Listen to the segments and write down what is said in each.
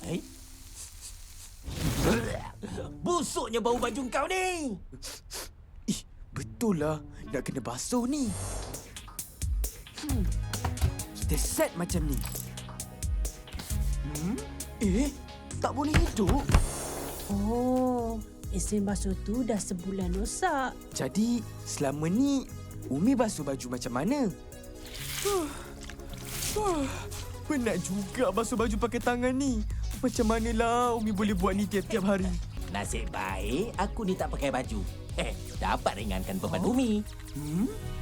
Eh? Busuknya bau baju kau ni. Ih, betul lah. Nak kena basuh ni. Kita set macam ni. Tak boleh hidup. Oh, mesin basuh tu dah sebulan rosak. Jadi, selama ni, Umi basuh baju macam mana? Penat juga basuh baju pakai tangan ni. Macam manalah Umi boleh buat ni tiap-tiap hari? Nasib baik aku ni tak pakai baju. Dapat ringankan beban Umi.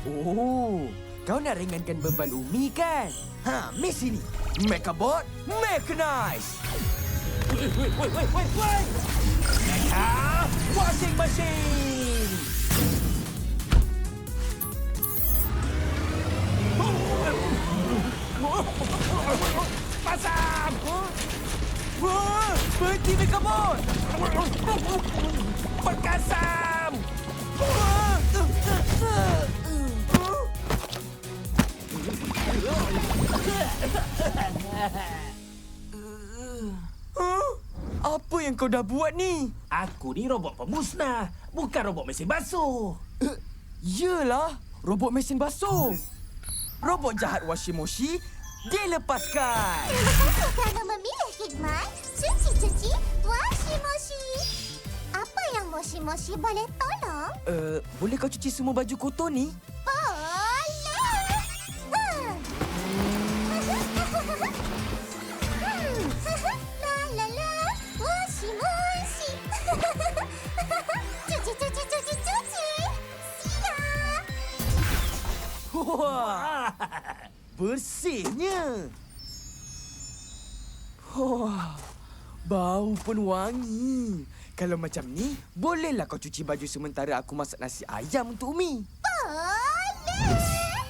Oh, kau nak ringankan beban Umi kan? Ha, miss sini. Mekabot, mechanize. Wait. Mecha washing machine. Pasang! Wah, berhenti Mekabot. Perkasam! Apa yang kau dah buat ni? Aku ni robot pemusnah, bukan robot mesin basuh. Yelah, robot mesin basuh. Robot jahat Washimoshi dilepaskan. Kerana memilih khidmat, cuci-cuci, washi-moshi. Apa yang moshi-moshi boleh tolong? Boleh kau cuci semua baju kotor ni? Boleh! La, washi-moshi. Cuci. Siap! Wah, bersihnya. Wah, bau pun wangi. Kalau macam ni, bolehlah kau cuci baju sementara aku masak nasi ayam untuk Umi. Boleh!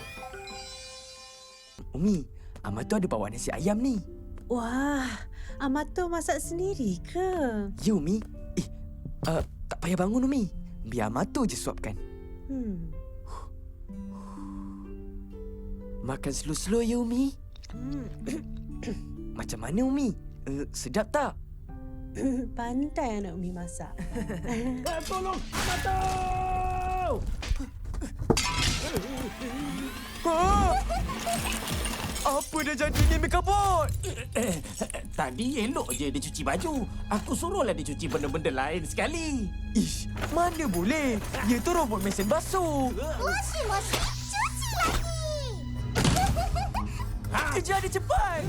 Umi, Amat tu ada bawa nasi ayam ni. Wah, Amato masak sendiri ke? Ya, Umi. Tak payah bangun, Umi. Biar Amato je suapkan. Makan slow-slow ya, Umi. Macam mana, Umi? Sedap tak? Pandai anak Umi masak. Tolong, Amato! Apa dah jadi ni, Mekabot? Tadi elok je dia cuci baju. Aku suruhlah dia cuci benda-benda lain sekali. Ish, mana boleh? Dia tu robot mesin basuh. Washi-moshi, cuci lagi! Kejar dia cepat.